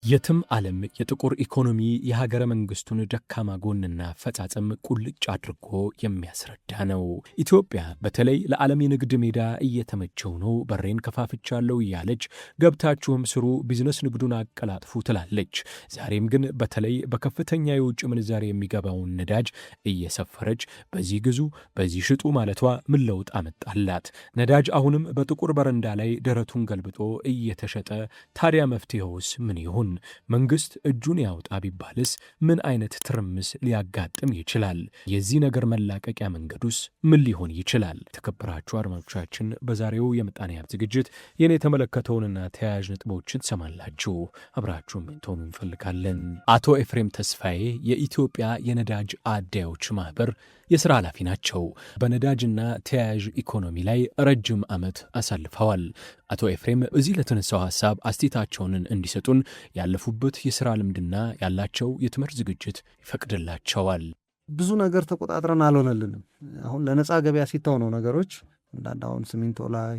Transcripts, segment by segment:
የትም ዓለም የጥቁር ኢኮኖሚ የሀገረ መንግስቱን ደካማ ጎንና አፈጻጸም ቁልጭ አድርጎ የሚያስረዳ ነው። ኢትዮጵያ በተለይ ለዓለም የንግድ ሜዳ እየተመቸው ነው፣ በሬን ከፋፍቻለሁ እያለች ገብታችሁም ስሩ፣ ቢዝነስ ንግዱን አቀላጥፉ ትላለች። ዛሬም ግን በተለይ በከፍተኛ የውጭ ምንዛሬ የሚገባውን ነዳጅ እየሰፈረች በዚህ ግዙ በዚህ ሽጡ ማለቷ ምን ለውጥ አመጣላት? ነዳጅ አሁንም በጥቁር በረንዳ ላይ ደረቱን ገልብጦ እየተሸጠ፣ ታዲያ መፍትሄውስ ምን ይሆን? መንግስት እጁን ያውጣ ቢባልስ ምን አይነት ትርምስ ሊያጋጥም ይችላል? የዚህ ነገር መላቀቂያ መንገዱስ ምን ሊሆን ይችላል? ተከበራችሁ አድማጮቻችን፣ በዛሬው የምጣኔ ሀብት ዝግጅት የኔ የተመለከተውንና ተያያዥ ነጥቦችን ትሰማላችሁ። አብራችሁ እንድትሆኑ እንፈልጋለን። አቶ ኤፍሬም ተስፋዬ የኢትዮጵያ የነዳጅ አዳዮች ማህበር የሥራ ኃላፊ ናቸው። በነዳጅና ተያያዥ ኢኮኖሚ ላይ ረጅም ዓመት አሳልፈዋል። አቶ ኤፍሬም እዚህ ለተነሳው ሐሳብ አስተያየታቸውን እንዲሰጡን ያለፉበት የሥራ ልምድና ያላቸው የትምህርት ዝግጅት ይፈቅድላቸዋል። ብዙ ነገር ተቆጣጥረን አልሆነልንም። አሁን ለነፃ ገበያ ሲተው ነው ነገሮች እንዳንድ አሁን ሲሚንቶ ላይ፣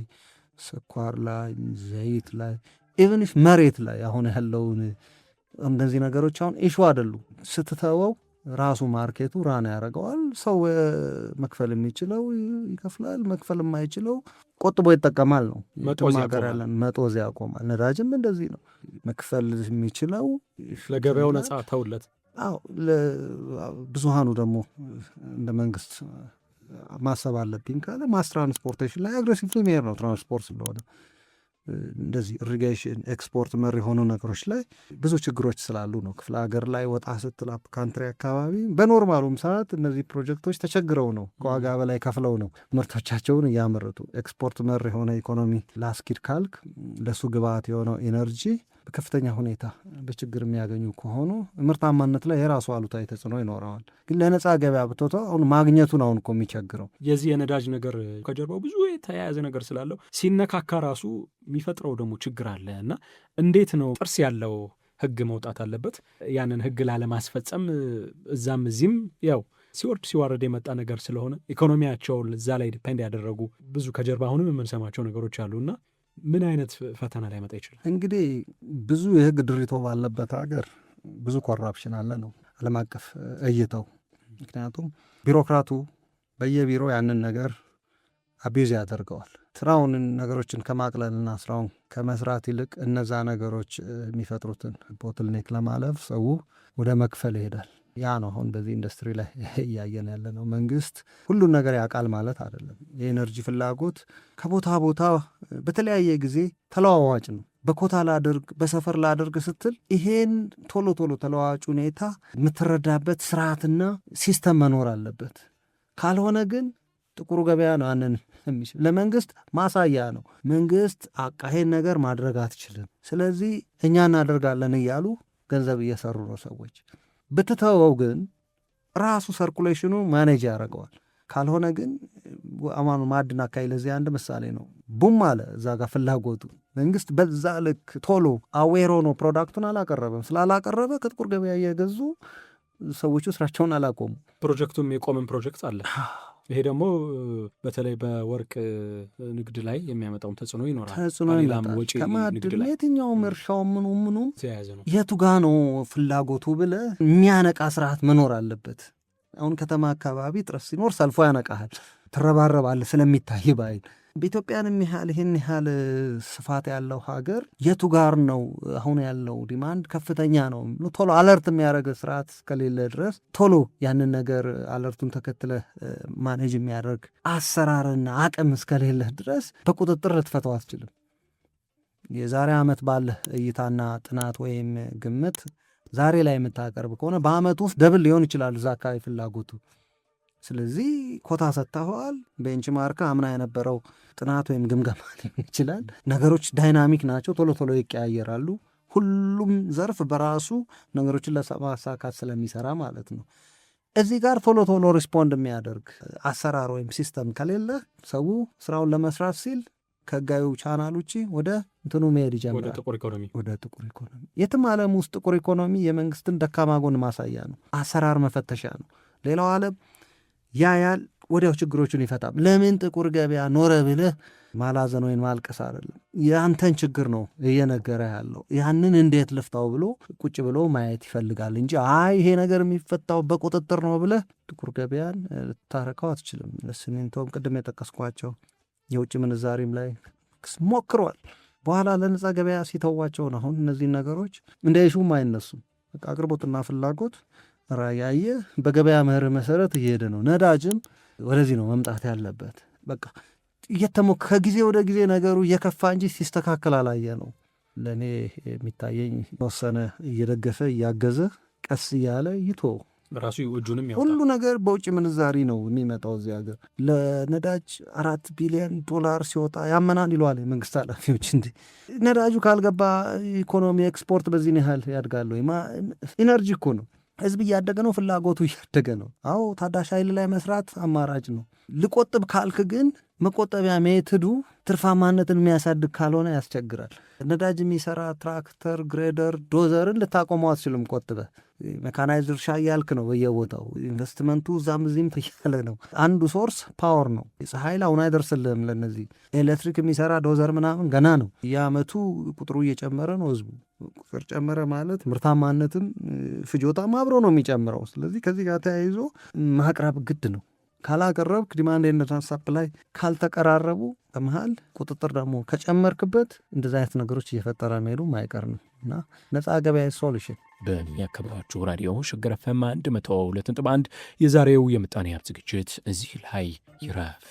ስኳር ላይ፣ ዘይት ላይ፣ ኢቨን መሬት ላይ አሁን ያለውን እንደዚህ ነገሮች አሁን ኢሹ አይደሉም። ስትተወው ራሱ ማርኬቱ ራና ያደርገዋል። ሰው መክፈል የሚችለው ይከፍላል፣ መክፈል የማይችለው ቆጥቦ ይጠቀማል ነው ሀገር ያለን መጦዝ ያቆማል። ነዳጅም እንደዚህ ነው። መክፈል የሚችለው ለገበያው ነፃ ተውለት። ብዙሃኑ ደግሞ እንደ መንግስት ማሰብ አለብኝ ካለ ማስ ትራንስፖርቴሽን ላይ አግሬሲቭ መሄድ ነው። ትራንስፖርት ስለሆነ እንደዚህ ኢሪጌሽን ኤክስፖርት መር የሆኑ ነገሮች ላይ ብዙ ችግሮች ስላሉ ነው። ክፍለ ሀገር ላይ ወጣ ስትል አፕ ካንትሪ አካባቢ በኖርማሉም ሰዓት እነዚህ ፕሮጀክቶች ተቸግረው ነው ከዋጋ በላይ ከፍለው ነው ምርቶቻቸውን እያመረቱ። ኤክስፖርት መር የሆነ ኢኮኖሚ ላስኪድ ካልክ ለሱ ግብዓት የሆነው ኢነርጂ በከፍተኛ ሁኔታ በችግር የሚያገኙ ከሆኑ ምርታማነት ላይ የራሱ አሉታዊ ተጽዕኖ ይኖረዋል። ግን ለነፃ ገበያ ብትወጣ አሁን ማግኘቱን አሁን እኮ የሚቸግረው የዚህ የነዳጅ ነገር ከጀርባው ብዙ የተያያዘ ነገር ስላለው ሲነካካ ራሱ የሚፈጥረው ደግሞ ችግር አለ እና እንዴት ነው ጥርስ ያለው ህግ መውጣት አለበት። ያንን ህግ ላለማስፈጸም እዛም እዚህም ያው ሲወርድ ሲዋረድ የመጣ ነገር ስለሆነ ኢኮኖሚያቸውን እዛ ላይ ዲፔንድ ያደረጉ ብዙ ከጀርባ አሁንም የምንሰማቸው ነገሮች አሉና ምን አይነት ፈተና ላይ መጣ ይችላል? እንግዲህ ብዙ የህግ ድሪቶ ባለበት ሀገር ብዙ ኮራፕሽን አለ ነው ዓለም አቀፍ እይታው። ምክንያቱም ቢሮክራቱ በየቢሮ ያንን ነገር አቢዩዝ ያደርገዋል። ስራውን ነገሮችን ከማቅለልና ስራውን ከመስራት ይልቅ እነዛ ነገሮች የሚፈጥሩትን ቦትልኔክ ለማለፍ ሰው ወደ መክፈል ይሄዳል። ያ ነው አሁን በዚህ ኢንዱስትሪ ላይ እያየን ያለ ነው። መንግስት ሁሉን ነገር ያውቃል ማለት አይደለም። የኤነርጂ ፍላጎት ከቦታ ቦታ በተለያየ ጊዜ ተለዋዋጭ ነው። በኮታ ላድርግ በሰፈር ላድርግ ስትል ይሄን ቶሎ ቶሎ ተለዋዋጭ ሁኔታ የምትረዳበት ስርዓትና ሲስተም መኖር አለበት። ካልሆነ ግን ጥቁሩ ገበያ ነው ያንን የሚችል ለመንግስት ማሳያ ነው። መንግስት አቃሄን ነገር ማድረግ አትችልም፣ ስለዚህ እኛ እናደርጋለን እያሉ ገንዘብ እየሰሩ ነው ሰዎች። ብትተወው ግን ራሱ ሰርኩሌሽኑ ማኔጅ ያደርገዋል። ካልሆነ ግን አማኑ ማዕድን አካባቢ ለዚህ አንድ ምሳሌ ነው። ቡም አለ እዛ ጋር ፍላጎቱ መንግስት በዛ ልክ ቶሎ አዌሮ ነው ፕሮዳክቱን አላቀረበም። ስላላቀረበ ከጥቁር ገበያ እየገዙ ሰዎቹ ስራቸውን አላቆሙ። ፕሮጀክቱም የቆመን ፕሮጀክት አለ። ይሄ ደግሞ በተለይ በወርቅ ንግድ ላይ የሚያመጣውን ተጽዕኖ ይኖራል። ተጽዕኖ ይኖራል። ከማዕድን የትኛውም እርሻው ምኑ የቱ ጋ ነው ፍላጎቱ ብለ የሚያነቃ ስርዓት መኖር አለበት። አሁን ከተማ አካባቢ ጥረት ሲኖር ሰልፎ ያነቃሃል፣ ትረባረባለ ስለሚታይ ባይል። በኢትዮጵያን የሚያህል ይህን ያህል ስፋት ያለው ሀገር የቱ ጋር ነው አሁን ያለው ዲማንድ ከፍተኛ ነው ቶሎ አለርት የሚያደርግ ስርዓት እስከሌለ ድረስ ቶሎ ያንን ነገር አለርቱን ተከትለ ማኔጅ የሚያደርግ አሰራርና አቅም እስከሌለ ድረስ በቁጥጥር ልትፈተው አትችልም። የዛሬ ዓመት ባለ እይታና ጥናት ወይም ግምት ዛሬ ላይ የምታቀርብ ከሆነ በአመት ውስጥ ደብል ሊሆን ይችላል እዛ አካባቢ ፍላጎቱ። ስለዚህ ኮታ ሰጥተዋል። ቤንችማርክ አምና የነበረው ጥናት ወይም ግምገማ ሊሆን ይችላል። ነገሮች ዳይናሚክ ናቸው፣ ቶሎ ቶሎ ይቀያየራሉ። ሁሉም ዘርፍ በራሱ ነገሮችን ለማሳካት ስለሚሰራ ማለት ነው። እዚህ ጋር ቶሎ ቶሎ ሪስፖንድ የሚያደርግ አሰራር ወይም ሲስተም ከሌለ ሰው ስራውን ለመስራት ሲል ከህጋዊ ቻናል ውጭ ወደ እንትኑ መሄድ ይጀምራል። ወደ ጥቁር ኢኮኖሚ። የትም ዓለም ውስጥ ጥቁር ኢኮኖሚ የመንግስትን ደካማ ጎን ማሳያ ነው፣ አሰራር መፈተሻ ነው። ሌላው ዓለም ያያል፣ ወዲያው ችግሮቹን ይፈታም። ለምን ጥቁር ገበያ ኖረ ብለህ ማላዘን ወይም ማልቀስ አይደለም፣ የአንተን ችግር ነው እየነገረ ያለው። ያንን እንዴት ልፍታው ብሎ ቁጭ ብሎ ማየት ይፈልጋል እንጂ ይሄ ነገር የሚፈታው በቁጥጥር ነው ብለህ ጥቁር ገበያን ልታረከው አትችልም። ለሲሚንቶም ቅድም የጠቀስኳቸው የውጭ ምንዛሪም ላይ ሞክሯል። በኋላ ለነጻ ገበያ ሲተዋቸውን አሁን እነዚህን ነገሮች እንደ ኢሹም አይነሱም። በቃ አቅርቦትና ፍላጎት ራያየ በገበያ መርህ መሰረት እየሄደ ነው። ነዳጅም ወደዚህ ነው መምጣት ያለበት። በቃ ከጊዜ ወደ ጊዜ ነገሩ እየከፋ እንጂ ሲስተካከል አላየ ነው። ለእኔ የሚታየኝ ተወሰነ እየደገፈ እያገዘ ቀስ እያለ ይቶ ራሱ እጁንም ሁሉ ነገር በውጭ ምንዛሪ ነው የሚመጣው። እዚህ ሀገር ለነዳጅ $4 ቢሊዮን ሲወጣ ያመናል ይለዋል የመንግስት ኃላፊዎች። እንዲ ነዳጁ ካልገባ ኢኮኖሚ ኤክስፖርት በዚህ ያህል ያድጋል ወይ? ኢነርጂ እኮ ነው። ህዝብ እያደገ ነው፣ ፍላጎቱ እያደገ ነው። አዎ ታዳሽ ኃይል ላይ መስራት አማራጭ ነው። ልቆጥብ ካልክ ግን መቆጠቢያ ሜትዱ ትርፋማነትን የሚያሳድግ ካልሆነ ያስቸግራል። ነዳጅ የሚሰራ ትራክተር፣ ግሬደር፣ ዶዘርን ልታቆመው አትችልም። ቆጥበ ሜካናይዝድ እርሻ እያልክ ነው በየቦታው ኢንቨስትመንቱ እዛም እዚህም እያለ ነው። አንዱ ሶርስ ፓወር ነው። የፀሐይ ኃይል አሁን አይደርስልህም። ለነዚህ ኤሌክትሪክ የሚሰራ ዶዘር ምናምን ገና ነው። የአመቱ ቁጥሩ እየጨመረ ነው። ህዝቡ ቁጥር ጨመረ ማለት ምርታማነትም ፍጆታም አብሮ ነው የሚጨምረው። ስለዚህ ከዚህ ጋር ተያይዞ ማቅረብ ግድ ነው። ካላቀረብክ ዲማንድ ኤንድ ሰፕላይ ካልተቀራረቡ በመሃል ቁጥጥር ደግሞ ከጨመርክበት እንደዚ አይነት ነገሮች እየፈጠረ መሄዱ ማይቀር ነው እና ነጻ ገበያ ሶሉሽን። በሚያከብራችሁ ራዲዮ ሸገር ኤፍ ኤም 102.1 የዛሬው የምጣኔ ሀብት ዝግጅት እዚህ ላይ ይረፍ።